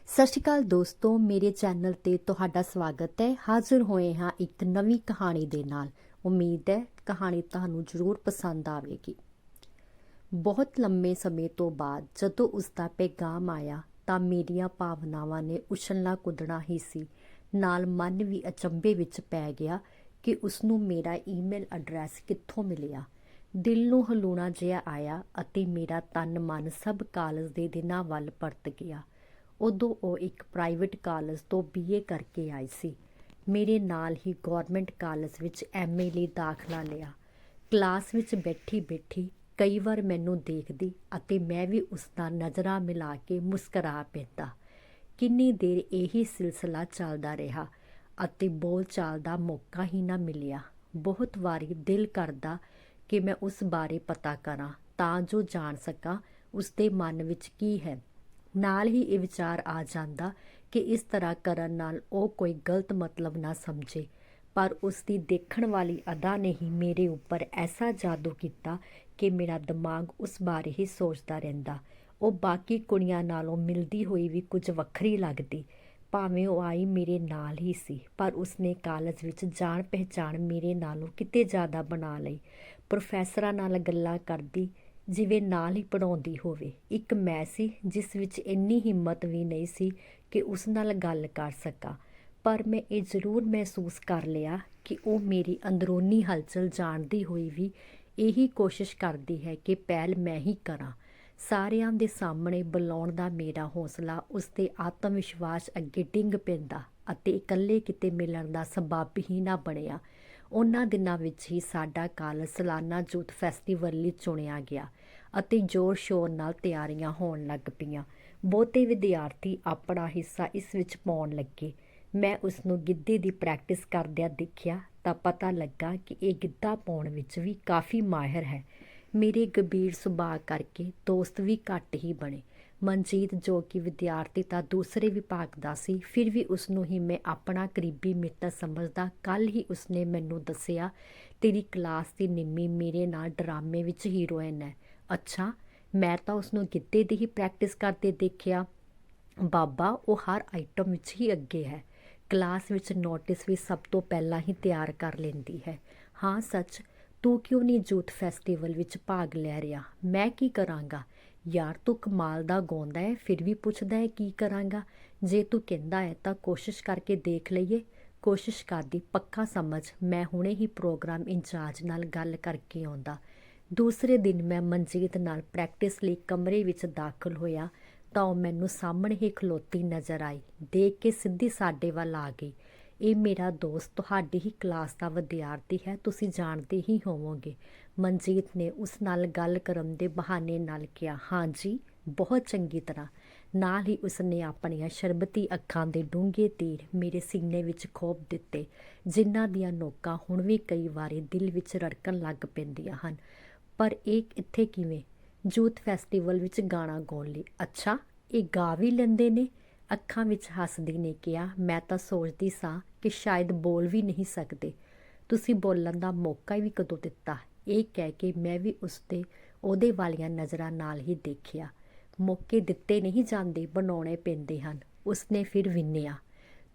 ਸਤਿ ਸ਼੍ਰੀ ਅਕਾਲ ਦੋਸਤੋ, ਮੇਰੇ ਚੈਨਲ ਤੇ ਤੁਹਾਡਾ ਸਵਾਗਤ ਹੈ। ਹਾਜ਼ਰ ਹੋਏ ਹਾਂ ਇੱਕ ਨਵੀਂ ਕਹਾਣੀ ਦੇ ਨਾਲ। ਉਮੀਦ ਹੈ ਕਹਾਣੀ ਤੁਹਾਨੂੰ ਜ਼ਰੂਰ ਪਸੰਦ ਆਵੇਗੀ। ਬਹੁਤ ਲੰਮੇ ਸਮੇਂ ਤੋਂ ਬਾਅਦ ਜਦੋਂ ਉਸ ਦਾ ਪੈਗਾਮ ਆਇਆ ਤਾਂ ਮੇਰੀਆਂ ਭਾਵਨਾਵਾਂ ਨੇ ਉਛਲਣਾ ਕੁੱਦਣਾ ਹੀ ਸੀ। ਨਾਲ ਮਨ ਵੀ ਅਚੰਭੇ ਵਿੱਚ ਪੈ ਗਿਆ ਕਿ ਉਸਨੂੰ ਮੇਰਾ ਈਮੇਲ ਐਡਰੈਸ ਕਿੱਥੋਂ ਮਿਲਿਆ। ਦਿਲ ਨੂੰ ਹਲੂਣਾ ਜਿਹਾ ਆਇਆ ਅਤੇ ਮੇਰਾ ਤਨ ਮਨ ਸਭ ਕਾਲਜ ਦੇ ਦਿਨਾਂ ਵੱਲ ਪਰਤ ਗਿਆ। ਉਦੋਂ ਉਹ ਇੱਕ ਪ੍ਰਾਈਵੇਟ ਕਾਲਜ ਤੋਂ BA ਕਰਕੇ ਆਈ ਸੀ। ਮੇਰੇ ਨਾਲ ਹੀ ਗੌਰਮੈਂਟ ਕਾਲਜ ਵਿੱਚ MA ਲਈ ਦਾਖਲਾ ਲਿਆ। ਕਲਾਸ ਵਿੱਚ ਬੈਠੀ ਕਈ ਵਾਰ ਮੈਨੂੰ ਦੇਖਦੀ ਅਤੇ ਮੈਂ ਵੀ ਉਸ ਨਾਲ ਨਜ਼ਰਾਂ ਮਿਲਾ ਕੇ ਮੁਸਕਰਾ ਪੈਂਦਾ। ਕਿੰਨੀ ਦੇਰ ਇਹੀ ਸਿਲਸਿਲਾ ਚੱਲਦਾ ਰਿਹਾ ਅਤੇ ਬੋਲਚਾਲ ਦਾ ਮੌਕਾ ਹੀ ਨਾ ਮਿਲਿਆ। ਬਹੁਤ ਵਾਰੀ ਦਿਲ ਕਰਦਾ ਕਿ ਮੈਂ ਉਸ ਬਾਰੇ ਪਤਾ ਕਰਾਂ ਤਾਂ ਜੋ ਜਾਣ ਸਕਾਂ ਉਸ ਦੇ ਮਨ ਵਿੱਚ ਕੀ ਹੈ। ਨਾਲ ਹੀ ਇਹ ਵਿਚਾਰ ਆ ਜਾਂਦਾ ਕਿ ਇਸ ਤਰ੍ਹਾਂ ਕਰਨ ਨਾਲ ਉਹ ਕੋਈ ਗਲਤ ਮਤਲਬ ਨਾ ਸਮਝੇ। ਪਰ ਉਸ ਦੀ ਦੇਖਣ ਵਾਲੀ ਅਦਾ ਨੇ ਹੀ ਮੇਰੇ ਉੱਪਰ ਐਸਾ ਜਾਦੂ ਕੀਤਾ ਕਿ ਮੇਰਾ ਦਿਮਾਗ ਉਸ ਬਾਰੇ ਹੀ ਸੋਚਦਾ ਰਹਿੰਦਾ। ਉਹ ਬਾਕੀ ਕੁੜੀਆਂ ਨਾਲੋਂ ਮਿਲਦੀ ਹੋਈ ਵੀ ਕੁਝ ਵੱਖਰੀ ਲੱਗਦੀ। ਭਾਵੇਂ ਉਹ ਆਈ ਮੇਰੇ ਨਾਲ ਹੀ ਸੀ, ਪਰ ਉਸਨੇ ਕਾਲਜ ਵਿੱਚ ਜਾਣ ਪਹਿਚਾਣ ਮੇਰੇ ਨਾਲੋਂ ਕਿਤੇ ਜ਼ਿਆਦਾ ਬਣਾ ਲਈ। ਪ੍ਰੋਫੈਸਰਾਂ ਨਾਲ ਗੱਲਾਂ ਕਰਦੀ ਜਿਵੇਂ ਨਾਲ ਹੀ ਪੜ੍ਹਾਉਂਦੀ ਹੋਵੇ। ਇੱਕ ਮੈਂ ਸੀ ਜਿਸ ਵਿੱਚ ਇੰਨੀ ਹਿੰਮਤ ਵੀ ਨਹੀਂ ਸੀ ਕਿ ਉਸ ਨਾਲ ਗੱਲ ਕਰ ਸਕਾਂ। ਪਰ ਮੈਂ ਇਹ ਜ਼ਰੂਰ ਮਹਿਸੂਸ ਕਰ ਲਿਆ ਕਿ ਉਹ ਮੇਰੀ ਅੰਦਰੂਨੀ ਹਲਚਲ ਜਾਣਦੀ ਹੋਈ ਵੀ ਇਹੀ ਕੋਸ਼ਿਸ਼ ਕਰਦੀ ਹੈ ਕਿ ਪਹਿਲ ਮੈਂ ਹੀ ਕਰਾਂ। ਸਾਰਿਆਂ ਦੇ ਸਾਹਮਣੇ ਬੁਲਾਉਣ ਦਾ ਮੇਰਾ ਹੌਸਲਾ ਉਸ ਦੇ ਆਤਮ ਵਿਸ਼ਵਾਸ ਅੱਗੇ ਡਿੱਗ ਪੈਂਦਾ ਅਤੇ ਇਕੱਲੇ ਕਿਤੇ ਮਿਲਣ ਦਾ ਸਬੱਬ ਹੀ ਨਾ ਬਣਿਆ। ਉਹਨਾਂ ਦਿਨਾਂ ਵਿੱਚ ਹੀ ਸਾਡਾ ਕਾਲਜ ਸਾਲਾਨਾ ਯੂਥ ਫੈਸਟੀਵਲ ਲਈ ਚੁਣਿਆ ਗਿਆ ਅਤੇ ਜ਼ੋਰ ਸ਼ੋਰ ਨਾਲ ਤਿਆਰੀਆਂ ਹੋਣ ਲੱਗ ਪਈਆਂ। ਬਹੁਤੇ ਵਿਦਿਆਰਥੀ ਆਪਣਾ ਹਿੱਸਾ ਇਸ ਵਿੱਚ ਪਾਉਣ ਲੱਗੇ। ਮੈਂ ਉਸਨੂੰ ਗਿੱਧੇ ਦੀ ਪ੍ਰੈਕਟਿਸ ਕਰਦਿਆਂ ਦੇਖਿਆ ਤਾਂ ਪਤਾ ਲੱਗਾ ਕਿ ਇਹ ਗਿੱਧਾ ਪਾਉਣ ਵਿੱਚ ਵੀ ਕਾਫੀ ਮਾਹਿਰ ਹੈ। ਮੇਰੇ ਗੰਭੀਰ ਸੁਭਾਅ ਕਰਕੇ ਦੋਸਤ ਵੀ ਘੱਟ ਹੀ ਬਣੇ। ਮਨਜੀਤ, ਜੋ ਕਿ ਵਿਦਿਆਰਥੀ ਤਾਂ ਦੂਸਰੇ ਵਿਭਾਗ ਦਾ ਸੀ, ਫਿਰ ਵੀ ਉਸਨੂੰ ਹੀ ਮੈਂ ਆਪਣਾ ਕਰੀਬੀ ਮਿੱਤਰ ਸਮਝਦਾ। ਕੱਲ੍ਹ ਹੀ ਉਸਨੇ ਮੈਨੂੰ ਦੱਸਿਆ, ਤੇਰੀ ਕਲਾਸ ਦੀ ਨਿੰਮੀ ਮੇਰੇ ਨਾਲ ਡਰਾਮੇ ਵਿੱਚ ਹੀਰੋਇਨ ਹੈ। ਅੱਛਾ, ਮੈਂ ਤਾਂ ਉਸਨੂੰ ਗਿੱਧੇ ਦੀ ਹੀ ਪ੍ਰੈਕਟਿਸ ਕਰਦੇ ਦੇਖਿਆ। ਬਾਬਾ, ਉਹ ਹਰ ਆਈਟਮ ਵਿੱਚ ਹੀ ਅੱਗੇ ਹੈ। ਕਲਾਸ ਵਿੱਚ ਨੋਟਿਸ ਵੀ ਸਭ ਤੋਂ ਪਹਿਲਾਂ ਹੀ ਤਿਆਰ ਕਰ ਲੈਂਦੀ ਹੈ। ਹਾਂ ਸੱਚ, ਤੂੰ ਕਿਉਂ ਨਹੀਂ ਯੂਥ ਫੈਸਟੀਵਲ ਵਿੱਚ ਭਾਗ ਲੈ ਰਿਹਾ? ਮੈਂ ਕੀ ਕਰਾਂਗਾ ਯਾਰ, ਤੂੰ ਕਮਾਲ ਦਾ ਗਾਉਂਦਾ ਹੈ, ਫਿਰ ਵੀ ਪੁੱਛਦਾ ਹੈ ਕੀ ਕਰਾਂਗਾ। ਜੇ ਤੂੰ ਕਹਿੰਦਾ ਹੈ ਤਾਂ ਕੋਸ਼ਿਸ਼ ਕਰਕੇ ਦੇਖ ਲਈਏ। ਕੋਸ਼ਿਸ਼ ਕਰਦੀ, ਪੱਕਾ ਸਮਝ। ਮੈਂ ਹੁਣੇ ਹੀ ਪ੍ਰੋਗਰਾਮ ਇੰਚਾਰਜ ਨਾਲ ਗੱਲ ਕਰਕੇ ਆਉਂਦਾ। ਦੂਸਰੇ ਦਿਨ ਮੈਂ ਮਨਜੀਤ ਨਾਲ ਪ੍ਰੈਕਟਿਸ ਲਈ ਕਮਰੇ ਵਿੱਚ ਦਾਖਲ ਹੋਇਆ ਤਾਂ ਉਹ ਮੈਨੂੰ ਸਾਹਮਣੇ ਹੀ ਖਲੋਤੀ ਨਜ਼ਰ ਆਈ। ਦੇਖ ਕੇ ਸਿੱਧੀ ਸਾਡੇ ਵੱਲ ਆ ਗਈ। ਇਹ ਮੇਰਾ ਦੋਸਤ ਤੁਹਾਡੀ ਹੀ ਕਲਾਸ ਦਾ ਵਿਦਿਆਰਥੀ ਹੈ, ਤੁਸੀਂ ਜਾਣਦੇ ਹੀ ਹੋਵੋਗੇ। ਮਨਜੀਤ ਨੇ ਉਸ ਨਾਲ ਗੱਲ ਕਰਨ ਦੇ ਬਹਾਨੇ ਨਾਲ ਕਿਹਾ। ਹਾਂ ਜੀ, ਬਹੁਤ ਚੰਗੀ ਤਰ੍ਹਾਂ। ਨਾਲ ਹੀ ਉਸਨੇ ਆਪਣੀਆਂ ਸ਼ਰਬਤੀ ਅੱਖਾਂ ਦੇ ਡੂੰਘੇ ਤੀਰ ਮੇਰੇ ਸੀਨੇ ਵਿੱਚ ਖੋਪ ਦਿੱਤੇ, ਜਿਨ੍ਹਾਂ ਦੀਆਂ ਨੋਕਾਂ ਹੁਣ ਵੀ ਕਈ ਵਾਰੀ ਦਿਲ ਵਿੱਚ ਰੜਕਣ ਲੱਗ ਪੈਂਦੀਆਂ ਹਨ। ਪਰ ਇਹ ਇੱਥੇ ਕਿਵੇਂ? ਯੂਥ ਫੈਸਟੀਵਲ ਵਿੱਚ ਗਾਣਾ ਗਾਉਣ ਲਈ? ਅੱਛਾ, ਇਹ ਗਾ ਵੀ ਲੈਂਦੇ ਨੇ? ਅੱਖਾਂ ਵਿੱਚ ਹੱਸਦੀ ਨੇ ਕਿਹਾ। ਮੈਂ ਤਾਂ ਸੋਚਦੀ ਸਾਂ ਕਿ ਸ਼ਾਇਦ ਬੋਲ ਵੀ ਨਹੀਂ ਸਕਦੇ। ਤੁਸੀਂ ਬੋਲਣ ਦਾ ਮੌਕਾ ਵੀ ਕਦੋਂ ਦਿੱਤਾ? ਇਹ ਕਹਿ ਕੇ ਮੈਂ ਵੀ ਉਹਦੇ ਵਾਲੀਆਂ ਨਜ਼ਰਾਂ ਨਾਲ ਹੀ ਦੇਖਿਆ। ਮੌਕੇ ਦਿੱਤੇ ਨਹੀਂ ਜਾਂਦੇ, ਬਣਾਉਣੇ ਪੈਂਦੇ ਹਨ, ਉਸਨੇ ਫਿਰ ਵਿੰਨਿਆ।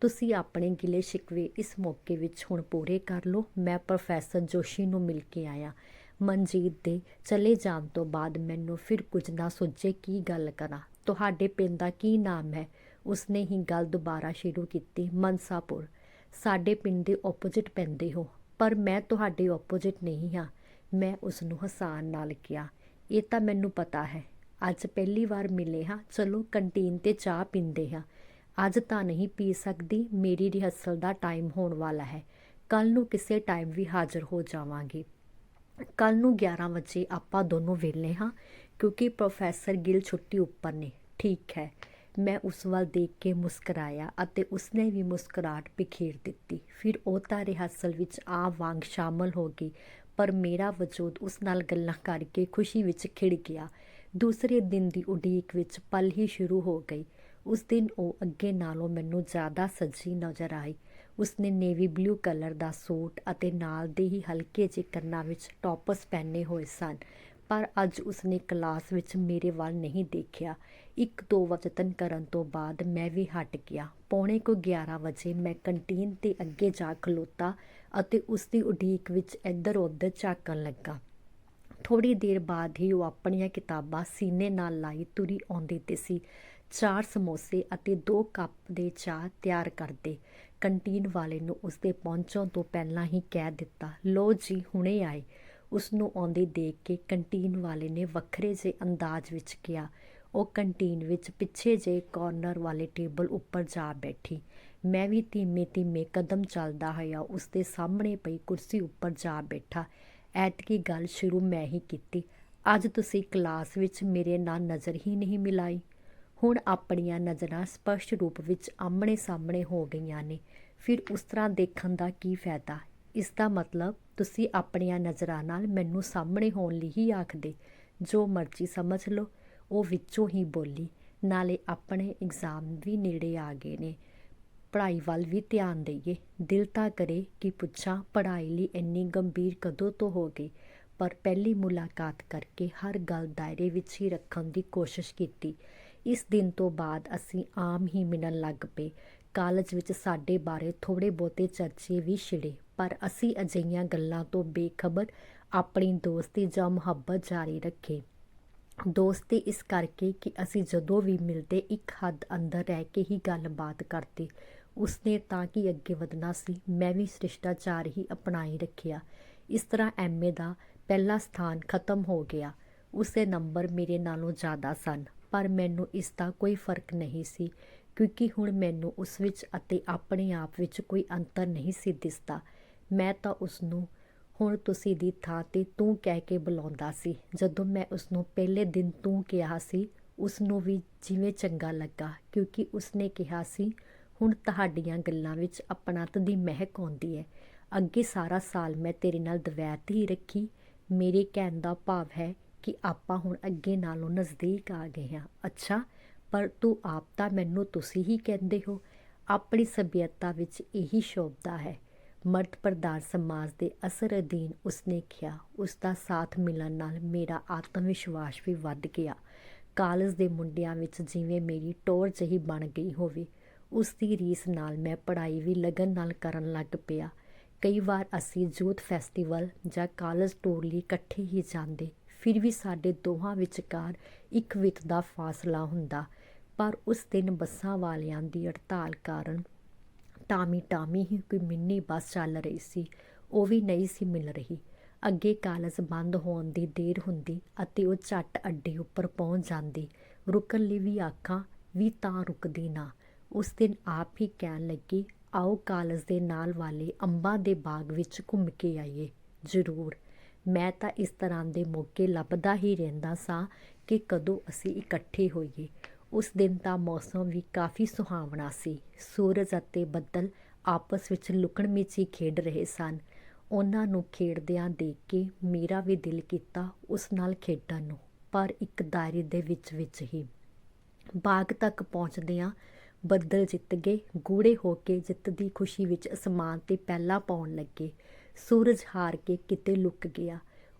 ਤੁਸੀਂ ਆਪਣੇ ਗਿਲੇ ਸ਼ਿਕਵੇ ਇਸ ਮੌਕੇ ਵਿੱਚ ਹੁਣ ਪੂਰੇ ਕਰ ਲਓ। ਮੈਂ ਪ੍ਰੋਫੈਸਰ ਜੋਸ਼ੀ ਨੂੰ ਮਿਲ ਕੇ ਆਇਆ। ਮਨਜੀਤ ਦੇ ਚਲੇ ਜਾਣ ਤੋਂ ਬਾਅਦ ਮੈਨੂੰ ਫਿਰ ਕੁਝ ਨਾ ਸੁੱਝੇ ਕੀ ਗੱਲ ਕਰਾਂ। ਤੁਹਾਡੇ ਪਿੰਡ ਦਾ ਕੀ ਨਾਮ ਹੈ? ਉਸਨੇ ਹੀ ਗੱਲ ਦੁਬਾਰਾ ਸ਼ੁਰੂ ਕੀਤੀ। ਮਨਸਾਪੁਰ। ਸਾਡੇ ਪਿੰਡ ਦੇ ਓਪੋਜਿਟ ਪੈਂਦੇ ਹੋ। ਪਰ ਮੈਂ ਤੁਹਾਡੇ ਓਪੋਜਿਟ ਨਹੀਂ ਹਾਂ, ਮੈਂ ਉਸਨੂੰ ਹਸਾਨ ਨਾਲ ਕਿਹਾ। ਇਹ ਤਾਂ ਮੈਨੂੰ ਪਤਾ ਹੈ, ਅੱਜ ਪਹਿਲੀ ਵਾਰ ਮਿਲੇ ਹਾਂ। ਚਲੋ ਕੰਟੀਨ 'ਤੇ ਚਾਹ ਪੀਂਦੇ ਹਾਂ। ਅੱਜ ਤਾਂ ਨਹੀਂ ਪੀ ਸਕਦੀ, ਮੇਰੀ ਰਿਹਰਸਲ ਦਾ ਟਾਈਮ ਹੋਣ ਵਾਲਾ ਹੈ। ਕੱਲ੍ਹ ਨੂੰ ਕਿਸੇ ਟਾਈਮ ਵੀ ਹਾਜ਼ਰ ਹੋ ਜਾਵਾਂਗੀ। ਕੱਲ੍ਹ ਨੂੰ 11 ਵਜੇ ਆਪਾਂ ਦੋਨੋਂ ਵਿਹਲੇ ਹਾਂ, ਕਿਉਂਕਿ ਪ੍ਰੋਫੈਸਰ ਗਿੱਲ ਛੁੱਟੀ ਉੱਪਰ ਨੇ। ਠੀਕ ਹੈ। ਮੈਂ ਉਸ ਵੱਲ ਦੇਖ ਕੇ ਮੁਸਕਰਾਇਆ ਅਤੇ ਉਸਨੇ ਵੀ ਮੁਸਕਰਾਹਟ ਬਿਖੇਰ ਦਿੱਤੀ। ਫਿਰ ਉਹ ਤਾਂ ਰਿਹਰਸਲ ਵਿੱਚ ਆਮ ਵਾਂਗ ਸ਼ਾਮਲ ਹੋ ਗਈ, ਪਰ ਮੇਰਾ ਵਜੂਦ ਉਸ ਨਾਲ ਗੱਲਾਂ ਕਰਕੇ ਖੁਸ਼ੀ ਵਿੱਚ ਖਿੜ ਗਿਆ। ਦੂਸਰੇ ਦਿਨ ਦੀ ਉਡੀਕ ਵਿੱਚ ਪਲ ਹੀ ਸ਼ੁਰੂ ਹੋ ਗਈ। ਉਸ ਦਿਨ ਉਹ ਅੱਗੇ ਨਾਲੋਂ ਮੈਨੂੰ ਜ਼ਿਆਦਾ ਸਜੀ ਨਜ਼ਰ ਆਈ। ਉਸਨੇ ਨੇਵੀ ਬਲੂ ਕਲਰ ਦਾ ਸੂਟ ਅਤੇ ਨਾਲ ਦੇ ਹੀ ਹਲਕੇ ਜਿਹੇ ਕੰਨਾਂ ਵਿੱਚ ਟੌਪਸ ਪਹਿਨੇ ਹੋਏ ਸਨ। ਪਰ ਅੱਜ ਉਸਨੇ ਕਲਾਸ ਵਿੱਚ ਮੇਰੇ ਵੱਲ ਨਹੀਂ ਦੇਖਿਆ। 1-2 ਯਤਨ ਕਰਨ ਤੋਂ ਬਾਅਦ ਮੈਂ ਵੀ ਹਟ ਗਿਆ। 11:45 ਵਜੇ ਮੈਂ ਕੰਟੀਨ ਦੇ ਅੱਗੇ ਜਾ ਖਲੋਤਾ ਅਤੇ ਉਸ ਦੀ ਉਡੀਕ ਵਿੱਚ ਇੱਧਰ-ਉੱਧਰ ਝਾਕਣ ਲੱਗਾ। ਥੋੜ੍ਹੀ ਦੇਰ ਬਾਅਦ ਹੀ ਉਹ ਆਪਣੀਆਂ ਕਿਤਾਬਾਂ ਸੀਨੇ ਨਾਲ ਲਾਈ ਤੁਰੀ ਆਉਂਦੀ ਤੇ ਸੀ। 4 ਸਮੋਸੇ ਅਤੇ 2 ਕੱਪ ਦੇ ਚਾਹ ਤਿਆਰ ਕਰਦੇ। ਕੰਟੀਨ ਵਾਲੇ ਨੂੰ ਉਸਦੇ ਪਹੁੰਚਣ ਤੋਂ ਪਹਿਲਾਂ ਹੀ ਕਹਿ ਦਿੱਤਾ, ਲਓ ਜੀ ਹੁਣੇ ਆਏ। ਉਸਨੂੰ ਆਉਂਦੀ ਦੇਖ ਕੇ ਕੰਟੀਨ ਵਾਲੇ ਨੇ ਵੱਖਰੇ ਜਿਹੇ ਅੰਦਾਜ਼ ਵਿੱਚ ਕਿਹਾ। ਉਹ ਕੰਟੀਨ ਵਿੱਚ ਪਿੱਛੇ ਜਿਹੇ ਕਾਰਨਰ ਵਾਲੇ ਟੇਬਲ ਉੱਪਰ ਜਾ ਬੈਠੀ। ਮੈਂ ਵੀ ਧੀਮੇ-ਧੀਮੇ ਕਦਮ ਚੱਲਦਾ ਹੋਇਆ ਉਸਦੇ ਸਾਹਮਣੇ ਪਈ ਕੁਰਸੀ ਉੱਪਰ ਜਾ ਬੈਠਾ। ਐਤਕੀ ਗੱਲ ਸ਼ੁਰੂ ਮੈਂ ਹੀ ਕੀਤੀ। ਅੱਜ ਤੁਸੀਂ ਕਲਾਸ ਵਿੱਚ ਮੇਰੇ ਨਾਲ ਨਜ਼ਰ ਹੀ ਨਹੀਂ ਮਿਲਾਈ। ਹੁਣ ਆਪਣੀਆਂ ਨਜ਼ਰਾਂ ਸਪਸ਼ਟ ਰੂਪ ਵਿੱਚ ਆਹਮਣੇ ਸਾਹਮਣੇ ਹੋ ਗਈਆਂ ਨੇ, ਫਿਰ ਉਸ ਤਰ੍ਹਾਂ ਦੇਖਣ ਦਾ ਕੀ ਫਾਇਦਾ? ਇਸ ਦਾ ਮਤਲਬ ਤੁਸੀਂ ਆਪਣੀਆਂ ਨਜ਼ਰਾਂ ਨਾਲ ਮੈਨੂੰ ਸਾਹਮਣੇ ਹੋਣ ਲਈ ਹੀ ਆਖਦੇ। ਜੋ ਮਰਜ਼ੀ ਸਮਝ ਲਓ, ਉਹ ਵਿੱਚੋਂ ਹੀ ਬੋਲੀ। ਨਾਲੇ ਆਪਣੇ ਇਗਜ਼ਾਮ ਵੀ ਨੇੜੇ ਆ ਗਏ ਨੇ, ਪੜ੍ਹਾਈ ਵੱਲ ਵੀ ਧਿਆਨ ਦੇਈਏ। ਦਿਲ ਤਾਂ ਕਰੇ ਕਿ ਪੁੱਛਾਂ ਪੜ੍ਹਾਈ ਲਈ ਇੰਨੀ ਗੰਭੀਰ ਕਦੋਂ ਤੋਂ ਹੋ ਗਈ, ਪਰ ਪਹਿਲੀ ਮੁਲਾਕਾਤ ਕਰਕੇ ਹਰ ਗੱਲ ਦਾਇਰੇ ਵਿੱਚ ਹੀ ਰੱਖਣ ਦੀ ਕੋਸ਼ਿਸ਼ ਕੀਤੀ। ਇਸ ਦਿਨ ਤੋਂ ਬਾਅਦ ਅਸੀਂ ਆਮ ਹੀ ਮਿਲਣ ਲੱਗ ਪਏ। ਕਾਲਜ ਵਿੱਚ ਸਾਡੇ ਬਾਰੇ ਥੋੜ੍ਹੇ ਬਹੁਤੇ ਚਰਚੇ ਵੀ ਛਿੜੇ, ਪਰ ਅਸੀਂ ਅਜਿਹੀਆਂ ਗੱਲਾਂ ਤੋਂ ਬੇਖਬਰ ਆਪਣੀ ਦੋਸਤੀ ਜਾਂ ਮੁਹੱਬਤ ਜਾਰੀ ਰੱਖੀ। ਦੋਸਤੀ ਇਸ ਕਰਕੇ ਕਿ ਅਸੀਂ ਜਦੋਂ ਵੀ ਮਿਲਦੇ ਇੱਕ ਹੱਦ ਅੰਦਰ ਰਹਿ ਕੇ ਹੀ ਗੱਲਬਾਤ ਕਰਦੇ। ਉਸਨੇ ਤਾਂ ਕਿ ਅੱਗੇ ਵਧਣਾ ਸੀ, ਮੈਂ ਵੀ ਸ਼ਿਸ਼ਟਾਚਾਰ ਹੀ ਅਪਣਾਈ ਰੱਖਿਆ। ਇਸ ਤਰ੍ਹਾਂ MA ਦਾ ਪਹਿਲਾ ਸਥਾਨ ਖਤਮ ਹੋ ਗਿਆ। ਉਸਦੇ ਨੰਬਰ ਮੇਰੇ ਨਾਲੋਂ ਜ਼ਿਆਦਾ ਸਨ, ਪਰ ਮੈਨੂੰ ਇਸ ਦਾ ਕੋਈ ਫਰਕ ਨਹੀਂ ਸੀ, ਕਿਉਂਕਿ ਹੁਣ ਮੈਨੂੰ ਉਸ ਵਿੱਚ ਅਤੇ ਆਪਣੇ ਆਪ ਵਿੱਚ ਕੋਈ ਅੰਤਰ ਨਹੀਂ ਸੀ ਦਿਸਦਾ। ਮੈਂ ਤਾਂ ਉਸਨੂੰ ਹੁਣ ਤੁਸੀਂ ਦੀ ਥਾਂ 'ਤੇ ਤੂੰ ਕਹਿ ਕੇ ਬੁਲਾਉਂਦਾ ਸੀ। ਜਦੋਂ ਮੈਂ ਉਸਨੂੰ ਪਹਿਲੇ ਦਿਨ ਤੂੰ ਕਿਹਾ ਸੀ, ਉਸਨੂੰ ਵੀ ਜਿਵੇਂ ਚੰਗਾ ਲੱਗਾ, ਕਿਉਂਕਿ ਉਸਨੇ ਕਿਹਾ ਸੀ, ਹੁਣ ਤੁਹਾਡੀਆਂ ਗੱਲਾਂ ਵਿੱਚ ਅਪਣੱਤ ਦੀ ਮਹਿਕ ਆਉਂਦੀ ਹੈ। ਅੱਗੇ ਸਾਰਾ ਸਾਲ ਮੈਂ ਤੇਰੇ ਨਾਲ ਦਵੈਤ ਹੀ ਰੱਖੀ। ਮੇਰੇ ਕਹਿਣ ਦਾ ਭਾਵ ਹੈ ਕਿ ਆਪਾਂ ਹੁਣ ਅੱਗੇ ਨਾਲੋਂ ਨਜ਼ਦੀਕ ਆ ਗਏ ਹਾਂ। ਅੱਛਾ, ਪਰ ਤੂੰ ਆਪ ਤਾਂ ਮੈਨੂੰ ਤੁਸੀਂ ਹੀ ਕਹਿੰਦੇ ਹੋ। ਆਪਣੀ ਸੱਭਿਅਤਾ ਵਿੱਚ ਇਹੀ ਸ਼ੋਭਾ ਹੈ। ਮਰਦ ਪ੍ਰਧਾਨ ਸਮਾਜ ਦੇ ਅਸਰ ਅਧੀਨ ਉਸਨੇ ਕਿਹਾ। ਉਸਦਾ ਸਾਥ ਮਿਲਣ ਨਾਲ ਮੇਰਾ ਆਤਮ ਵਿਸ਼ਵਾਸ ਵੀ ਵੱਧ ਗਿਆ। ਕਾਲਜ ਦੇ ਮੁੰਡਿਆਂ ਵਿੱਚ ਜਿਵੇਂ ਮੇਰੀ ਟੌਰ ਜਿਹੀ ਬਣ ਗਈ ਹੋਵੇ, ਉਸ ਦੀ ਰੀਸ ਨਾਲ ਮੈਂ ਪੜ੍ਹਾਈ ਵੀ ਲਗਨ ਨਾਲ ਕਰਨ ਲੱਗ ਪਿਆ। ਕਈ ਵਾਰ ਅਸੀਂ ਯੂਥ ਫੈਸਟੀਵਲ ਜਾਂ ਕਾਲਜ ਟੂਰ ਲਈ ਇਕੱਠੇ ਹੀ ਜਾਂਦੇ। ਫਿਰ ਵੀ ਸਾਡੇ ਦੋਹਾਂ ਵਿਚਕਾਰ ਇੱਕ ਵਿੱਤ ਦਾ ਫਾਸਲਾ ਹੁੰਦਾ। ਪਰ ਉਸ ਦਿਨ ਬੱਸਾਂ ਵਾਲਿਆਂ ਦੀ ਹੜਤਾਲ ਕਾਰਨ ਟਾਮੀ ਹੀ ਕੋਈ ਮਿੰਨੀ ਬੱਸ ਚੱਲ ਰਹੀ ਸੀ, ਉਹ ਵੀ ਨਹੀਂ ਸੀ ਮਿਲ ਰਹੀ। ਅੱਗੇ ਕਾਲਜ ਬੰਦ ਹੋਣ ਦੀ ਦੇਰ ਹੁੰਦੀ ਅਤੇ ਉਹ ਝੱਟ ਅੱਡੇ ਉੱਪਰ ਪਹੁੰਚ ਜਾਂਦੀ। ਰੁਕਣ ਲਈ ਵੀ ਆਖਾਂ ਵੀ ਤਾਂ ਰੁਕਦੀ ਨਾ। ਉਸ ਦਿਨ ਆਪ ਹੀ ਕਹਿਣ ਲੱਗੀ, ਆਓ ਕਾਲਜ ਦੇ ਨਾਲ ਵਾਲੇ ਅੰਬਾਂ ਦੇ ਬਾਗ ਵਿੱਚ ਘੁੰਮ ਕੇ ਆਈਏ। ਜ਼ਰੂਰ। ਮੈਂ ਤਾਂ ਇਸ ਤਰ੍ਹਾਂ ਦੇ ਮੌਕੇ ਲੱਭਦਾ ਹੀ ਰਹਿੰਦਾ ਸਾਂ ਕਿ ਕਦੋਂ ਅਸੀਂ ਇਕੱਠੇ ਹੋਈਏ। ਉਸ ਦਿਨ ਤਾਂ ਮੌਸਮ ਵੀ ਕਾਫੀ ਸੁਹਾਵਣਾ ਸੀ। ਸੂਰਜ ਅਤੇ ਬੱਦਲ ਆਪਸ ਵਿੱਚ ਲੁਕਣ ਮੀਚੀ ਖੇਡ ਰਹੇ ਸਨ। ਉਹਨਾਂ ਨੂੰ ਖੇਡਦਿਆਂ ਦੇਖ ਕੇ ਮੇਰਾ ਵੀ ਦਿਲ ਕੀਤਾ ਉਸ ਨਾਲ ਖੇਡਣ ਨੂੰ, ਪਰ ਇੱਕ ਦਾਇਰੇ ਦੇ ਵਿੱਚ ਹੀ। ਬਾਗ ਤੱਕ ਪਹੁੰਚਦਿਆਂ ਬੱਦਲ ਜਿੱਤ ਗਏ। ਗੂੜ੍ਹੇ ਹੋ ਕੇ ਜਿੱਤ ਦੀ ਖੁਸ਼ੀ ਵਿੱਚ ਅਸਮਾਨ 'ਤੇ ਪੈਲਾਂ ਪਾਉਣ ਲੱਗੇ। ਸੂਰਜ ਹਾਰ ਕੇ ਕਿਤੇ ਲੁਕ ਗਿਆ।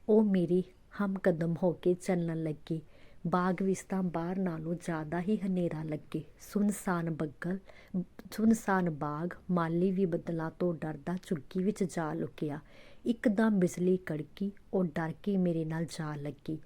ਉਹ ਮੇਰੀ ਹਮਕਦਮ ਹੋ ਕੇ ਚੱਲਣ ਲੱਗੀ। ਬਾਗ ਵਿੱਚ ਤਾਂ ਬਾਹਰ ਨਾਲੋਂ ਜ਼ਿਆਦਾ ਹੀ ਹਨੇਰਾ ਲੱਗੇ। ਸੁੰਨਸਾਨ ਬਾਗ। ਮਾਲੀ ਵੀ ਬੱਦਲਾਂ ਤੋਂ ਡਰਦਾ ਝੁੱਗੀ ਵਿੱਚ ਜਾ ਲੁਕਿਆ। ਇੱਕਦਮ ਬਿਜਲੀ ਕੜਕੀ। ਉਹ ਡਰ ਕੇ ਮੇਰੇ ਨਾਲ ਜਾ ਲੱਗੀ।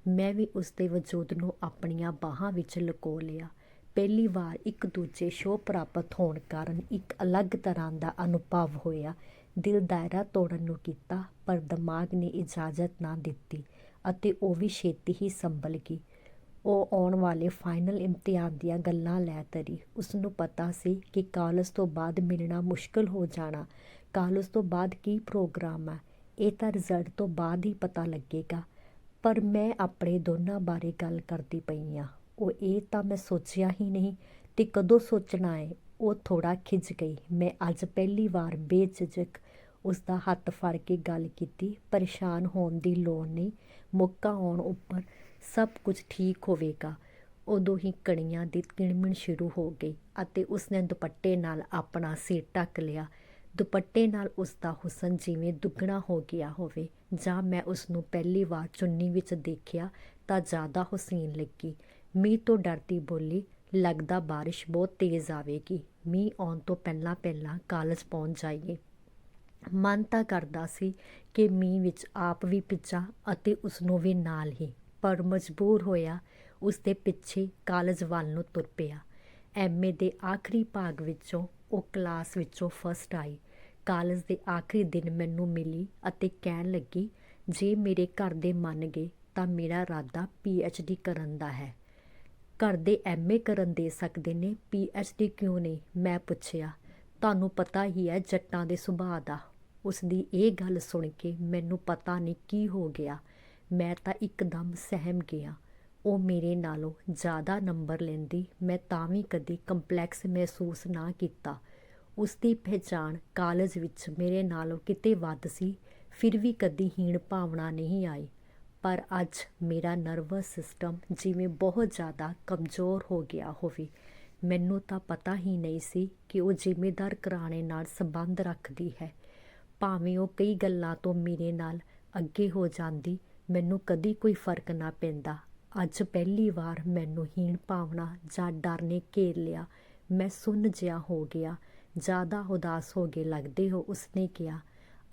ਮੈਂ ਵੀ ਉਸਦੇ ਵਜੂਦ ਨੂੰ ਆਪਣੀਆਂ ਬਾਹਾਂ ਵਿੱਚ ਲੁਕੋ ਲਿਆ। ਪਹਿਲੀ ਵਾਰ ਇੱਕ ਦੂਜੇ ਛੋਹ ਪ੍ਰਾਪਤ ਹੋਣ ਕਾਰਨ ਇੱਕ ਅਲੱਗ ਤਰ੍ਹਾਂ ਦਾ ਅਨੁਭਵ ਹੋਇਆ। ਦਿਲ ਦਾਇਰਾ ਤੋੜਨ ਨੂੰ ਕੀਤਾ, ਪਰ ਦਿਮਾਗ ਨੇ ਇਜਾਜ਼ਤ ਨਾ ਦਿੱਤੀ ਅਤੇ ਉਹ ਵੀ ਛੇਤੀ ਹੀ ਸੰਭਲ ਗਈ। ਉਹ ਆਉਣ ਵਾਲੇ ਫਾਈਨਲ ਇਮਤਿਹਾਨ ਦੀਆਂ ਗੱਲਾਂ ਲੈ ਧਰੀ। ਉਸਨੂੰ ਪਤਾ ਸੀ ਕਿ ਕਾਲਜ ਤੋਂ ਬਾਅਦ ਮਿਲਣਾ ਮੁਸ਼ਕਿਲ ਹੋ ਜਾਣਾ। ਕਾਲਜ ਤੋਂ ਬਾਅਦ ਕੀ ਪ੍ਰੋਗਰਾਮ ਹੈ, ਇਹ ਤਾਂ ਰਿਜ਼ਲਟ ਤੋਂ ਬਾਅਦ ਹੀ ਪਤਾ ਲੱਗੇਗਾ। ਪਰ ਮੈਂ ਆਪਣੇ ਦੋਨਾਂ ਬਾਰੇ ਗੱਲ ਕਰਦੀ ਪਈ ਹਾਂ। ਉਹ ਇਹ ਤਾਂ ਮੈਂ ਸੋਚਿਆ ਹੀ ਨਹੀਂ, ਤੇ ਕਦੋਂ ਸੋਚਣਾ ਹੈ। ਉਹ ਥੋੜ੍ਹਾ ਖਿਝ ਗਈ। ਮੈਂ ਅੱਜ ਪਹਿਲੀ ਵਾਰ ਬੇਝਿਜਕ ਉਸਦਾ ਹੱਥ ਫੜ ਕੇ ਗੱਲ ਕੀਤੀ। ਪਰੇਸ਼ਾਨ ਹੋਣ ਦੀ ਲੋੜ ਨਹੀਂ, ਮੌਕਾ ਆਉਣ ਉੱਪਰ ਸਭ ਕੁਝ ਠੀਕ ਹੋਵੇਗਾ। ਉਦੋਂ ਹੀ ਕਣੀਆਂ ਦੀ ਕਿਣਮਿਣ ਸ਼ੁਰੂ ਹੋ ਗਈ ਅਤੇ ਉਸਨੇ ਦੁਪੱਟੇ ਨਾਲ ਆਪਣਾ ਸਿਰ ਢੱਕ ਲਿਆ। ਦੁਪੱਟੇ ਨਾਲ ਉਸਦਾ ਹੁਸਨ ਜਿਵੇਂ ਦੁੱਗਣਾ ਹੋ ਗਿਆ ਹੋਵੇ। ਜਾਂ ਮੈਂ ਉਸਨੂੰ ਪਹਿਲੀ ਵਾਰ ਚੁੰਨੀ ਵਿੱਚ ਦੇਖਿਆ ਤਾਂ ਜ਼ਿਆਦਾ ਹੁਸੀਨ ਲੱਗੀ। ਮੀਂਹ ਤੋਂ ਡਰਦੀ ਬੋਲੀ, ਲੱਗਦਾ ਬਾਰਿਸ਼ ਬਹੁਤ ਤੇਜ਼ ਆਵੇਗੀ। ਮੀਂਹ ਆਉਣ ਤੋਂ ਪਹਿਲਾਂ ਪਹਿਲਾਂ ਕਾਲਜ ਪਹੁੰਚ ਜਾਈਏ। ਮਨ ਤਾਂ ਕਰਦਾ ਸੀ ਕਿ ਮੀਂਹ ਵਿੱਚ ਆਪ ਵੀ ਭਿੱਜਾਂ ਅਤੇ ਉਸਨੂੰ ਵੀ ਨਾਲ ਹੀ, ਪਰ ਮਜਬੂਰ ਹੋਇਆ ਉਸਦੇ ਪਿੱਛੇ ਕਾਲਜ ਵੱਲ ਨੂੰ ਤੁਰ ਪਿਆ। ਐਮਏ ਦੇ ਆਖਰੀ ਭਾਗ ਵਿੱਚੋਂ ਉਹ ਕਲਾਸ ਵਿੱਚੋਂ ਫਸਟ ਆਈ। ਕਾਲਜ ਦੇ ਆਖਰੀ ਦਿਨ ਮੈਨੂੰ ਮਿਲੀ ਅਤੇ ਕਹਿਣ ਲੱਗੀ, ਜੇ ਮੇਰੇ ਘਰ ਦੇ ਮੰਨ ਗਏ ਤਾਂ ਮੇਰਾ ਇਰਾਦਾ PhD ਕਰਨ ਦਾ ਹੈ। ਘਰ ਦੇ MA ਕਰਨ ਦੇ ਸਕਦੇ ਨੇ, PhD ਕਿਉਂ ਨਹੀਂ? ਮੈਂ ਪੁੱਛਿਆ। ਤੁਹਾਨੂੰ ਪਤਾ ਹੀ ਹੈ ਜੱਟਾਂ ਦੇ ਸੁਭਾਅ ਦਾ। ਉਸਦੀ ਇਹ ਗੱਲ ਸੁਣ ਕੇ ਮੈਨੂੰ ਪਤਾ ਨਹੀਂ ਕੀ ਹੋ ਗਿਆ। ਮੈਂ ਤਾਂ ਇੱਕਦਮ ਸਹਿਮ ਗਿਆ। ਉਹ ਮੇਰੇ ਨਾਲੋਂ ਜ਼ਿਆਦਾ ਨੰਬਰ ਲੈਂਦੀ, ਮੈਂ ਤਾਂ ਵੀ ਕਦੀ ਕੰਪਲੈਕਸ ਮਹਿਸੂਸ ਨਾ ਕੀਤਾ। ਉਸਦੀ ਪਹਿਚਾਣ ਕਾਲਜ ਵਿੱਚ ਮੇਰੇ ਨਾਲੋਂ ਕਿਤੇ ਵੱਧ ਸੀ, ਫਿਰ ਵੀ ਕਦੀ ਹੀਣ ਭਾਵਨਾ ਨਹੀਂ ਆਈ। ਪਰ ਅੱਜ ਮੇਰਾ ਨਰਵਸ ਸਿਸਟਮ ਜਿਵੇਂ ਬਹੁਤ ਜ਼ਿਆਦਾ ਕਮਜ਼ੋਰ ਹੋ ਗਿਆ ਹੋਵੇ। ਮੈਨੂੰ ਤਾਂ ਪਤਾ ਹੀ ਨਹੀਂ ਸੀ ਕਿ ਉਹ ਜ਼ਿਮੀਂਦਾਰ ਘਰਾਣੇ ਨਾਲ ਸੰਬੰਧ ਰੱਖਦੀ ਹੈ। ਭਾਵੇਂ ਉਹ ਕਈ ਗੱਲਾਂ ਤੋਂ ਮੇਰੇ ਨਾਲ ਅੱਗੇ ਹੋ ਜਾਂਦੀ, ਮੈਨੂੰ ਕਦੀ ਕੋਈ ਫਰਕ ਨਾ ਪੈਂਦਾ। ਅੱਜ ਪਹਿਲੀ ਵਾਰ ਮੈਨੂੰ ਹੀਣ ਭਾਵਨਾ ਜਾਂ ਡਰ ਨੇ ਘੇਰ ਲਿਆ। ਮੈਂ ਸੁੰਨ ਜਿਹਾ ਹੋ ਗਿਆ। ਜ਼ਿਆਦਾ ਉਦਾਸ ਹੋ ਕੇ ਲੱਗਦੇ ਹੋ, ਉਸਨੇ ਕਿਹਾ।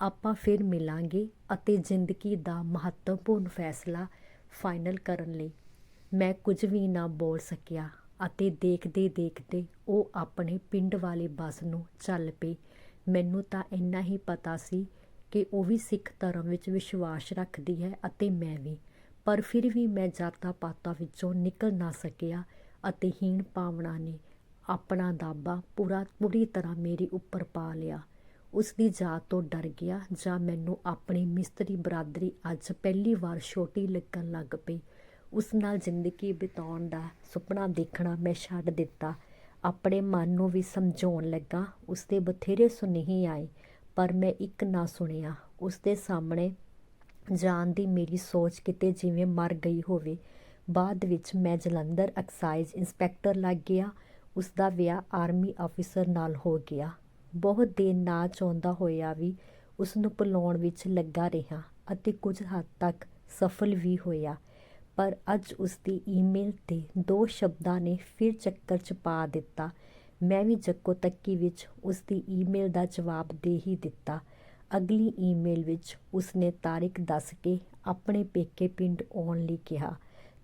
ਆਪਾਂ ਫਿਰ ਮਿਲਾਂਗੇ ਅਤੇ ਜ਼ਿੰਦਗੀ ਦਾ ਮਹੱਤਵਪੂਰਨ ਫੈਸਲਾ ਫਾਈਨਲ ਕਰਨ ਲਈ। ਮੈਂ ਕੁਝ ਵੀ ਨਾ ਬੋਲ ਸਕਿਆ ਅਤੇ ਦੇਖਦੇ ਦੇਖਦੇ ਉਹ ਆਪਣੇ ਪਿੰਡ ਵਾਲੀ ਬੱਸ ਨੂੰ ਚੱਲ ਪਈ। ਮੈਨੂੰ ਤਾਂ ਇੰਨਾ ਹੀ ਪਤਾ ਸੀ ਕਿ ਉਹ ਵੀ ਸਿੱਖ ਧਰਮ ਵਿੱਚ ਵਿਸ਼ਵਾਸ ਰੱਖਦੀ ਹੈ ਅਤੇ ਮੈਂ ਵੀ, ਪਰ ਫਿਰ ਵੀ ਮੈਂ ਜਾਤਾਂ ਪਾਤਾਂ ਵਿੱਚੋਂ ਨਿਕਲ ਨਾ ਸਕਿਆ ਅਤੇ ਹੀਣ ਭਾਵਨਾ ਨੇ ਆਪਣਾ ਦਾਬਾ ਪੂਰੀ ਤਰ੍ਹਾਂ ਮੇਰੇ ਉੱਪਰ ਪਾ ਲਿਆ। ਉਸਦੀ ਜਾਤ ਤੋਂ ਡਰ ਗਿਆ ਜਾਂ ਮੈਨੂੰ ਆਪਣੀ ਮਿਸਤਰੀ ਬਰਾਦਰੀ ਅੱਜ ਪਹਿਲੀ ਵਾਰ ਛੋਟੀ ਲੱਗਣ ਲੱਗ ਪਈ। ਉਸ ਨਾਲ ਜ਼ਿੰਦਗੀ ਬਿਤਾਉਣ ਦਾ ਸੁਪਨਾ ਦੇਖਣਾ ਮੈਂ ਛੱਡ ਦਿੱਤਾ। ਆਪਣੇ ਮਨ ਨੂੰ ਵੀ ਸਮਝਾਉਣ ਲੱਗਾ। ਉਸਦੇ ਬਥੇਰੇ ਸੁਨੇਹੇ ਆਏ, ਪਰ ਮੈਂ ਇੱਕ ਨਾ ਸੁਣਿਆ। ਉਸਦੇ ਸਾਹਮਣੇ ਜਾਣ ਦੀ ਮੇਰੀ ਸੋਚ ਕਿਤੇ ਜਿਵੇਂ ਮਰ ਗਈ ਹੋਵੇ। ਬਾਅਦ ਵਿੱਚ ਮੈਂ ਜਲੰਧਰ ਐਕਸਾਈਜ਼ ਇੰਸਪੈਕਟਰ ਲੱਗ ਗਿਆ। ਉਸਦਾ ਵਿਆਹ ਆਰਮੀ ਅਫਸਰ ਨਾਲ ਹੋ ਗਿਆ। ਬਹੁਤ ਦੇਰ ਨਾ ਚਾਹੁੰਦਾ ਹੋਇਆ ਵੀ ਉਸਨੂੰ ਭੁਲਾਉਣ ਵਿੱਚ ਲੱਗਾ ਰਿਹਾ ਅਤੇ ਕੁਝ ਹੱਦ ਤੱਕ ਸਫਲ ਵੀ ਹੋਇਆ। ਪਰ ਅੱਜ ਉਸਦੀ ਈਮੇਲ 'ਤੇ 2 ਸ਼ਬਦਾਂ ਨੇ ਫਿਰ ਚੱਕਰ 'ਚ ਪਾ ਦਿੱਤਾ। ਮੈਂ ਵੀ ਜੱਕੋ ਤੱਕੀ ਵਿੱਚ ਉਸਦੀ ਈਮੇਲ ਦਾ ਜਵਾਬ ਦੇ ਹੀ ਦਿੱਤਾ। ਅਗਲੀ ਈਮੇਲ ਵਿੱਚ ਉਸਨੇ ਤਾਰੀਖ ਦੱਸ ਕੇ ਆਪਣੇ ਪੇਕੇ ਪਿੰਡ ਆਉਣ ਲਈ ਕਿਹਾ।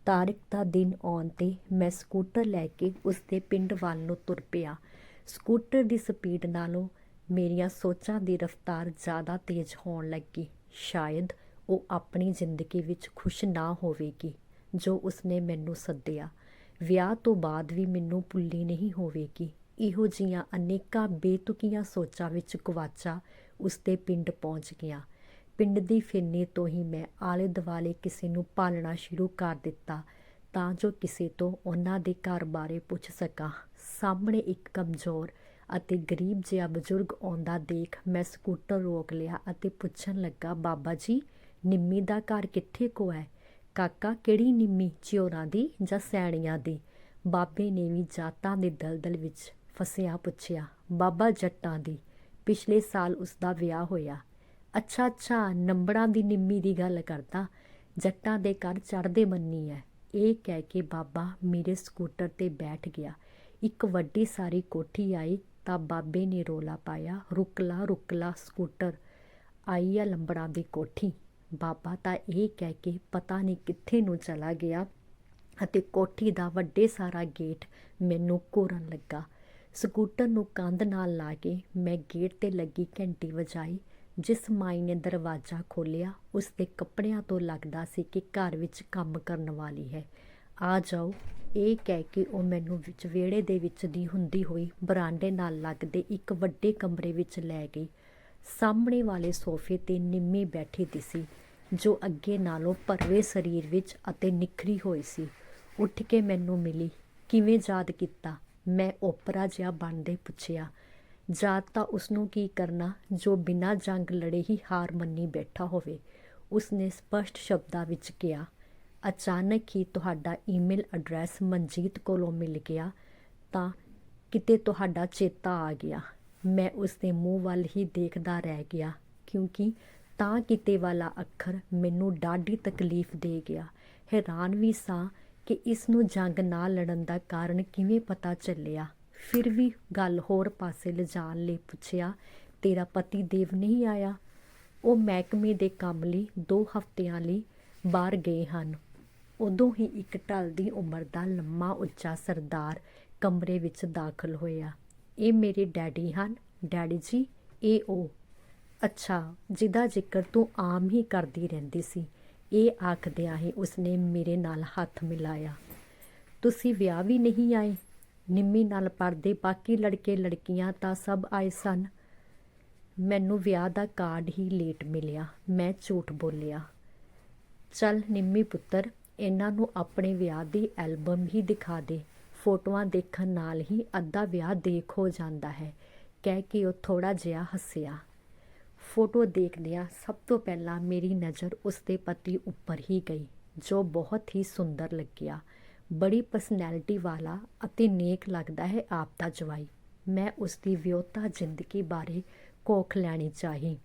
ਤਾਰੀਖ ਦਾ ਦਿਨ ਆਉਣ 'ਤੇ ਮੈਂ ਸਕੂਟਰ ਲੈ ਕੇ ਉਸਦੇ ਪਿੰਡ ਵੱਲ ਨੂੰ ਤੁਰ ਪਿਆ। ਸਕੂਟਰ ਦੀ ਸਪੀਡ ਨਾਲੋਂ ਮੇਰੀਆਂ ਸੋਚਾਂ ਦੀ ਰਫ਼ਤਾਰ ਜ਼ਿਆਦਾ ਤੇਜ਼ ਹੋਣ ਲੱਗੀ। ਸ਼ਾਇਦ ਉਹ ਆਪਣੀ ਜ਼ਿੰਦਗੀ ਵਿੱਚ ਖੁਸ਼ ਨਾ ਹੋਵੇਗੀ ਜੋ ਉਸਨੇ ਮੈਨੂੰ ਸੱਦਿਆ। ਵਿਆਹ ਤੋਂ ਬਾਅਦ ਵੀ ਮੈਨੂੰ ਭੁੱਲੀ ਨਹੀਂ ਹੋਵੇਗੀ। ਇਹੋ ਜਿਹੀਆਂ ਅਨੇਕਾਂ ਬੇਤੁਕੀਆਂ ਸੋਚਾਂ ਵਿੱਚ ਗਵਾਚਾ ਉਸਦੇ ਪਿੰਡ ਪਹੁੰਚ ਗਿਆ। ਪਿੰਡ ਦੀ ਫਿਰਨੀ ਤੋਂ ਹੀ ਮੈਂ ਆਲੇ ਦੁਆਲੇ ਕਿਸੇ ਨੂੰ ਭਾਲਣਾ ਸ਼ੁਰੂ ਕਰ ਦਿੱਤਾ ਤਾਂ ਜੋ ਕਿਸੇ ਤੋਂ ਉਹਨਾਂ ਦੇ ਘਰ ਬਾਰੇ ਪੁੱਛ ਸਕਾਂ। ਸਾਹਮਣੇ ਇੱਕ ਕਮਜ਼ੋਰ ਅਤੇ ਗਰੀਬ ਜਿਹਾ ਬਜ਼ੁਰਗ ਆਉਂਦਾ ਦੇਖ ਮੈਂ ਸਕੂਟਰ ਰੋਕ ਲਿਆ ਅਤੇ ਪੁੱਛਣ ਲੱਗਾ, ਬਾਬਾ ਜੀ, ਨਿੰਮੀ ਦਾ ਘਰ ਕਿੱਥੇ ਕੋ ਹੈ? ਕਾਕਾ, ਕਿਹੜੀ ਨਿੰਮੀ, ਚਿਓਰਾਂ ਦੀ ਜਾਂ ਸੈਣੀਆਂ ਦੀ? ਬਾਬੇ ਨੇ ਵੀ ਜਾਤਾਂ ਦੇ ਦਲਦਲ ਵਿੱਚ ਫਸਿਆ ਪੁੱਛਿਆ। ਬਾਬਾ, ਜੱਟਾਂ ਦੀ। ਪਿਛਲੇ ਸਾਲ ਉਸਦਾ ਵਿਆਹ ਹੋਇਆ। ਅੱਛਾ ਅੱਛਾ, ਨੰਬਰਾਂ ਦੀ ਨਿੰਮੀ ਦੀ ਗੱਲ ਕਰਦਾ। ਜੱਟਾਂ ਦੇ ਘਰ ਚੜ੍ਹਦੇ ਮੰਨੀ ਹੈ। ਇਹ ਕਹਿ ਕੇ ਬਾਬਾ ਮੇਰੇ ਸਕੂਟਰ 'ਤੇ ਬੈਠ ਗਿਆ। ਇੱਕ ਵੱਡੀ ਸਾਰੀ ਕੋਠੀ ਆਈ ਤਾਂ ਬਾਬੇ ਨੇ ਰੌਲਾ ਪਾਇਆ, ਰੁਕ ਲਾ ਸਕੂਟਰ, ਆਈ ਆ ਲੰਬੜਾਂ ਦੀ ਕੋਠੀ। ਬਾਬਾ ਤਾਂ ਇਹ ਕਹਿ ਕੇ ਪਤਾ ਨਹੀਂ ਕਿੱਥੇ ਨੂੰ ਚਲਾ ਗਿਆ ਅਤੇ ਕੋਠੀ ਦਾ ਵੱਡੇ ਸਾਰਾ ਗੇਟ ਮੈਨੂੰ ਘੂਰਨ ਲੱਗਾ। ਸਕੂਟਰ ਨੂੰ ਕੰਧ ਨਾਲ ਲਾ ਕੇ ਮੈਂ ਗੇਟ 'ਤੇ ਲੱਗੀ ਘੰਟੀ ਵਜਾਈ। ਜਿਸ ਮਾਈ ਨੇ ਦਰਵਾਜ਼ਾ ਖੋਲ੍ਹਿਆ ਉਸਦੇ ਕੱਪੜਿਆਂ ਤੋਂ ਲੱਗਦਾ ਸੀ ਕਿ ਘਰ ਵਿੱਚ ਕੰਮ ਕਰਨ ਵਾਲੀ ਹੈ। ਆ ਜਾਓ, ਇਹ ਕਹਿ ਕੇ ਉਹ ਮੈਨੂੰ ਵਿਹੜੇ ਦੇ ਵਿੱਚ ਦੀ ਹੁੰਦੀ ਹੋਈ ਬਰਾਂਡੇ ਨਾਲ ਲੱਗਦੇ ਇੱਕ ਵੱਡੇ ਕਮਰੇ ਵਿੱਚ ਲੈ ਗਈ। ਸਾਹਮਣੇ ਵਾਲੇ ਸੋਫੇ 'ਤੇ ਨਿੰਮੀ ਬੈਠੀ ਦੀ ਸੀ, ਜੋ ਅੱਗੇ ਨਾਲੋਂ ਭਰਵੇਂ ਸਰੀਰ ਵਿੱਚ ਅਤੇ ਨਿੱਖਰੀ ਹੋਈ ਸੀ। ਉੱਠ ਕੇ ਮੈਨੂੰ ਮਿਲੀ। ਕਿਵੇਂ ਯਾਦ ਕੀਤਾ? ਮੈਂ ਓਪਰਾ ਜਿਹਾ ਬਣਦੇ ਪੁੱਛਿਆ। ਯਾਦ ਤਾਂ ਉਸਨੂੰ ਕੀ ਕਰਨਾ ਜੋ ਬਿਨਾਂ ਜੰਗ ਲੜੇ ਹੀ ਹਾਰ ਮੰਨੀ ਬੈਠਾ ਹੋਵੇ, ਉਸਨੇ ਸਪਸ਼ਟ ਸ਼ਬਦਾਂ ਵਿੱਚ ਕਿਹਾ। ਅਚਾਨਕ ਹੀ ਤੁਹਾਡਾ ਈਮੇਲ ਐਡਰੈਸ ਮਨਜੀਤ ਕੋਲੋਂ ਮਿਲ ਗਿਆ ਤਾਂ ਕਿਤੇ ਤੁਹਾਡਾ ਚੇਤਾ ਆ ਗਿਆ। ਮੈਂ ਉਸਦੇ ਮੂੰਹ ਵੱਲ ਹੀ ਦੇਖਦਾ ਰਹਿ ਗਿਆ ਕਿਉਂਕਿ ਤਾਂ ਕਿਤੇ ਵਾਲਾ ਅੱਖਰ ਮੈਨੂੰ ਡਾਢੀ ਤਕਲੀਫ ਦੇ ਗਿਆ। ਹੈਰਾਨ ਵੀ ਸਾਂ ਕਿ ਇਸ ਨੂੰ ਜੰਗ ਨਾ ਲੜਨ ਦਾ ਕਾਰਨ ਕਿਵੇਂ ਪਤਾ ਚੱਲਿਆ। ਫਿਰ ਵੀ ਗੱਲ ਹੋਰ ਪਾਸੇ ਲਿਜਾਣ ਲਈ ਪੁੱਛਿਆ, ਤੇਰਾ ਪਤੀ ਦੇਵ ਨਹੀਂ ਆਇਆ? ਉਹ ਮਹਿਕਮੇ ਦੇ ਕੰਮ ਲਈ 2 ਹਫ਼ਤਿਆਂ ਲਈ ਬਾਹਰ ਗਏ ਹਨ। ਉਦੋਂ ਹੀ ਇੱਕ ਢਲਦੀ ਉਮਰ ਦਾ ਲੰਮਾ ਉੱਚਾ ਸਰਦਾਰ ਕਮਰੇ ਵਿੱਚ ਦਾਖਲ ਹੋਇਆ। ਇਹ ਮੇਰੇ ਡੈਡੀ ਹਨ। ਡੈਡੀ ਜੀ, ਇਹ ਉਹ। ਅੱਛਾ, ਜਿਹਦਾ ਜ਼ਿਕਰ ਤੂੰ ਆਮ ਹੀ ਕਰਦੀ ਰਹਿੰਦੀ ਸੀ। ਇਹ ਆਖਦਿਆਂ ਹੀ ਉਸਨੇ ਮੇਰੇ ਨਾਲ ਹੱਥ ਮਿਲਾਇਆ। ਤੁਸੀਂ ਵਿਆਹ ਵੀ ਨਹੀਂ ਆਏ? ਨਿੰਮੀ ਨਾਲ ਪੜ੍ਹਦੇ ਬਾਕੀ ਲੜਕੇ ਲੜਕੀਆਂ ਤਾਂ ਸਭ ਆਏ ਸਨ। ਮੈਨੂੰ ਵਿਆਹ ਦਾ ਕਾਰਡ ਹੀ ਲੇਟ ਮਿਲਿਆ। ਮੈਂ ਝੂਠ ਬੋਲਿਆ। ਚੱਲ ਨਿੰਮੀ ਪੁੱਤਰ, ਇਹਨਾਂ ਨੂੰ ਆਪਣੇ ਵਿਆਹ ਦੀ ਐਲਬਮ ਹੀ ਦਿਖਾ ਦੇ। ਫੋਟੋਆਂ ਦੇਖਣ ਨਾਲ ਹੀ ਅੱਧਾ ਵਿਆਹ ਦੇਖ ਹੋ ਜਾਂਦਾ ਹੈ, ਕਹਿ ਕੇ ਉਹ ਥੋੜ੍ਹਾ ਜਿਹਾ ਹੱਸਿਆ। ਫੋਟੋ ਦੇਖਦਿਆਂ ਸਭ ਤੋਂ ਪਹਿਲਾਂ ਮੇਰੀ ਨਜ਼ਰ ਉਸਦੇ ਪਤੀ ਉੱਪਰ ਹੀ ਗਈ, ਜੋ ਬਹੁਤ ਹੀ ਸੁੰਦਰ ਲੱਗਿਆ। ਬੜੀ ਪਰਸਨੈਲਿਟੀ ਵਾਲਾ ਅਤੇ ਨੇਕ ਲੱਗਦਾ ਹੈ ਆਪ ਦਾ ਜਵਾਈ। ਮੈਂ ਉਸਦੀ ਵਿਆਹੁਤਾ ਜ਼ਿੰਦਗੀ ਬਾਰੇ ਕੋਖ ਲੈਣੀ ਚਾਹੀ।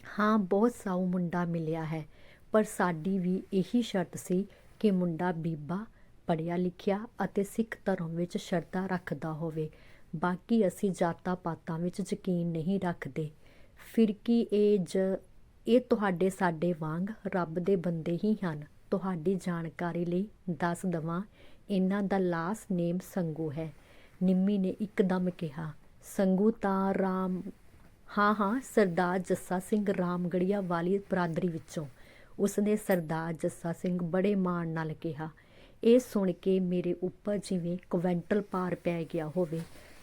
ਹਾਂ, ਬਹੁਤ ਸਾਊ ਮੁੰਡਾ ਮਿਲਿਆ ਹੈ, ਪਰ ਸਾਡੀ ਵੀ ਇਹੀ ਸ਼ਰਤ ਸੀ ਕਿ ਮੁੰਡਾ ਬੀਬਾ, ਪੜ੍ਹਿਆ ਲਿਖਿਆ ਅਤੇ ਸਿੱਖ ਧਰਮ ਵਿੱਚ ਸ਼ਰਧਾ ਰੱਖਦਾ ਹੋਵੇ। ਬਾਕੀ ਅਸੀਂ ਜਾਤਾਂ ਪਾਤਾਂ ਵਿੱਚ ਯਕੀਨ ਨਹੀਂ ਰੱਖਦੇ। ਫਿਰ ਕੀ ਇਹ ਤੁਹਾਡੇ ਸਾਡੇ ਵਾਂਗ ਰੱਬ ਦੇ ਬੰਦੇ ਹੀ ਹਨ। ਤੁਹਾਡੀ ਜਾਣਕਾਰੀ ਲਈ ਦੱਸ ਦੇਵਾਂ, ਇਹਨਾਂ ਦਾ ਲਾਸਟ ਨੇਮ ਸੰਗੂ ਹੈ। ਨਿੰਮੀ ਨੇ ਇੱਕਦਮ ਕਿਹਾ। ਸੰਗੂ ਤਾਂ ਰਾਮ? ਹਾਂ, ਸਰਦਾਰ ਜੱਸਾ ਸਿੰਘ ਰਾਮਗੜੀਆ ਵਾਲੀ ਬਰਾਦਰੀ ਵਿੱਚੋਂ। ਉਸਨੇ ਸਰਦਾਰ ਜੱਸਾ ਸਿੰਘ ਬੜੇ ਮਾਣ ਨਾਲ ਕਿਹਾ। ਇਹ ਸੁਣ ਕੇ ਮੇਰੇ ਉੱਪਰ ਜਿਵੇਂ ਕੁਇੰਟਲ ਭਾਰ ਪੈ ਗਿਆ ਹੋਵੇ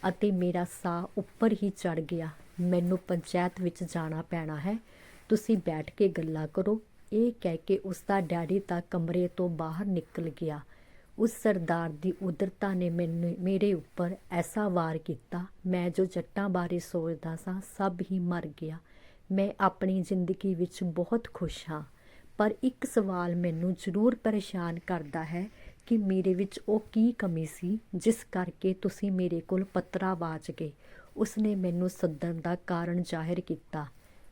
ਅਤੇ ਮੇਰਾ ਸਾਹ ਉੱਪਰ ਹੀ ਚੜ੍ਹ ਗਿਆ। ਮੈਨੂੰ ਪੰਚਾਇਤ ਵਿੱਚ ਜਾਣਾ ਪੈਣਾ ਹੈ, ਤੁਸੀਂ ਬੈਠ ਕੇ ਗੱਲਾਂ ਕਰੋ। ਇਹ ਕਹਿ ਕੇ ਉਸਦਾ ਡੈਡੀ ਤਾਂ ਕਮਰੇ ਤੋਂ ਬਾਹਰ ਨਿਕਲ ਗਿਆ। ਉਸ ਸਰਦਾਰ ਦੀ ਉਦਰਤਾ ਨੇ ਮੇਰੇ ਉੱਪਰ ਐਸਾ ਵਾਰ ਕੀਤਾ, ਮੈਂ ਜੋ ਜੱਟਾਂ ਬਾਰੇ ਸੋਚਦਾ ਸਾਂ ਸਭ ਹੀ ਮਰ ਗਿਆ। ਮੈਂ ਆਪਣੀ ਜ਼ਿੰਦਗੀ ਵਿੱਚ ਬਹੁਤ ਖੁਸ਼ ਹਾਂ, ਪਰ ਇੱਕ ਸਵਾਲ ਮੈਨੂੰ ਜ਼ਰੂਰ ਪਰੇਸ਼ਾਨ ਕਰਦਾ ਹੈ ਕਿ ਮੇਰੇ ਵਿੱਚ ਉਹ ਕੀ ਕਮੀ ਸੀ ਜਿਸ ਕਰਕੇ ਤੁਸੀਂ ਮੇਰੇ ਕੋਲ ਪੱਤਰਾਬਾਜ਼ ਗਏ। ਉਸਨੇ ਮੈਨੂੰ ਸੱਦਣ ਦਾ ਕਾਰਨ ਜ਼ਾਹਿਰ ਕੀਤਾ।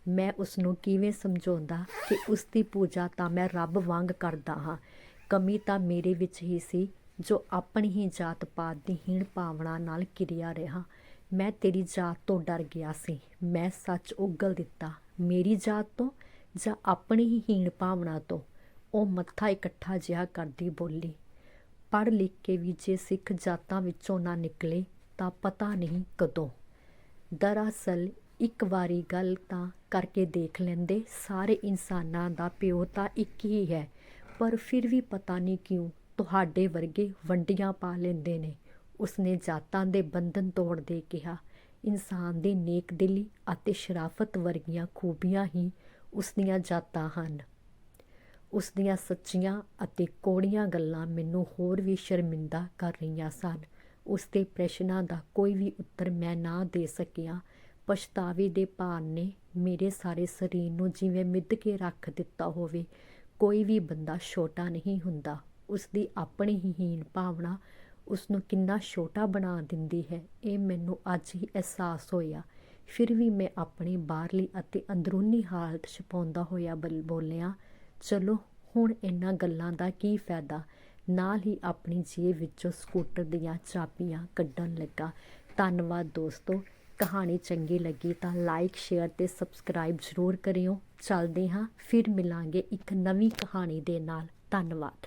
ਮੈਂ ਉਸਨੂੰ ਕਿਵੇਂ ਸਮਝਾਉਂਦਾ ਕਿ ਉਸਦੀ ਪੂਜਾ ਤਾਂ ਮੈਂ ਰੱਬ ਵਾਂਗ ਕਰਦਾ ਹਾਂ। ਕਮੀ ਤਾਂ ਮੇਰੇ ਵਿੱਚ ਹੀ ਸੀ, ਜੋ ਆਪਣੀ ਹੀ ਜਾਤ ਪਾਤ ਦੀ ਹੀਣ ਭਾਵਨਾ ਨਾਲ ਘਿਰਿਆ ਰਿਹਾ। ਮੈਂ ਤੇਰੀ ਜਾਤ ਤੋਂ ਡਰ ਗਿਆ ਸੀ। ਮੈਂ ਸੱਚ ਉਗਲ ਦਿੱਤਾ। ਮੇਰੀ ਜਾਤ ਤੋਂ ਜਾਂ ਆਪਣੀ ਹੀ ਹੀਣ ਭਾਵਨਾ ਤੋਂ? ਉਹ ਮੱਥਾ ਇਕੱਠਾ ਜਿਹਾ ਕਰਦੀ ਬੋਲੀ। ਪੜ੍ਹ ਲਿਖ ਕੇ ਵੀ ਜੇ ਸਿੱਖ ਜਾਤਾਂ ਵਿੱਚੋਂ ਨਾ ਨਿਕਲੇ ਤਾਂ ਪਤਾ ਨਹੀਂ ਕਦੋਂ। ਦਰਅਸਲ ਇੱਕ ਵਾਰੀ ਗੱਲ ਤਾਂ ਕਰਕੇ ਦੇਖ ਲੈਂਦੇ। ਸਾਰੇ ਇਨਸਾਨਾਂ ਦਾ ਪਿਓ ਤਾਂ ਇੱਕ ਹੀ ਹੈ, ਪਰ ਫਿਰ ਵੀ ਪਤਾ ਨਹੀਂ ਕਿਉਂ ਤੁਹਾਡੇ ਵਰਗੇ ਵੰਡੀਆਂ ਪਾ ਲੈਂਦੇ ਨੇ। ਉਸਨੇ ਜਾਤਾਂ ਦੇ ਬੰਧਨ ਤੋੜਦੇ ਕਿਹਾ। ਇਨਸਾਨ ਦੀ ਨੇਕ ਦਿਲੀ ਅਤੇ ਸ਼ਰਾਫਤ ਵਰਗੀਆਂ ਖੂਬੀਆਂ ਹੀ ਉਸਦੀਆਂ ਜਾਤਾਂ ਹਨ। ਉਸਦੀਆਂ ਸੱਚੀਆਂ ਅਤੇ ਕੌੜੀਆਂ ਗੱਲਾਂ ਮੈਨੂੰ ਹੋਰ ਵੀ ਸ਼ਰਮਿੰਦਾ ਕਰ ਰਹੀਆਂ ਸਨ। ਉਸਦੇ ਪ੍ਰਸ਼ਨਾਂ ਦਾ ਕੋਈ ਵੀ ਉੱਤਰ ਮੈਂ ਨਾ ਦੇ ਸਕਿਆ। ਪਛਤਾਵੇ ਦੇ ਭਾਰ ਨੇ ਮੇਰੇ ਸਾਰੇ ਸਰੀਰ ਨੂੰ ਜਿਵੇਂ ਮਿੱਧ ਕੇ ਰੱਖ ਦਿੱਤਾ ਹੋਵੇ। ਕੋਈ ਵੀ ਬੰਦਾ ਛੋਟਾ ਨਹੀਂ ਹੁੰਦਾ। ਉਸਦੀ ਆਪਣੀ ਹੀ ਹੀਣ ਭਾਵਨਾ ਉਸਨੂੰ ਕਿੰਨਾ ਛੋਟਾ ਬਣਾ ਦਿੰਦੀ ਹੈ, ਇਹ ਮੈਨੂੰ ਅੱਜ ਹੀ ਅਹਿਸਾਸ ਹੋਇਆ। ਫਿਰ ਵੀ ਮੈਂ ਆਪਣੀ ਬਾਹਰਲੀ ਅਤੇ ਅੰਦਰੂਨੀ ਹਾਲਤ ਛੁਪਾਉਂਦਾ ਹੋਇਆ ਬੋਲਿਆ, ਚਲੋ ਹੁਣ ਇਹਨਾਂ ਗੱਲਾਂ ਦਾ ਕੀ ਫਾਇਦਾ। ਨਾਲ ਹੀ ਆਪਣੀ ਜੇਬ ਵਿੱਚੋਂ ਸਕੂਟਰ ਦੀਆਂ ਚਾਬੀਆਂ ਕੱਢਣ ਲੱਗਾ। ਧੰਨਵਾਦ ਦੋਸਤੋ। ਕਹਾਣੀ ਚੰਗੀ ਲੱਗੀ ਤਾਂ ਲਾਈਕ, ਸ਼ੇਅਰ ਅਤੇ ਸਬਸਕ੍ਰਾਈਬ ਜ਼ਰੂਰ ਕਰਿਓ। ਚੱਲਦੇ ਹਾਂ, ਫਿਰ ਮਿਲਾਂਗੇ ਇੱਕ ਨਵੀਂ ਕਹਾਣੀ ਦੇ ਨਾਲ। ਧੰਨਵਾਦ।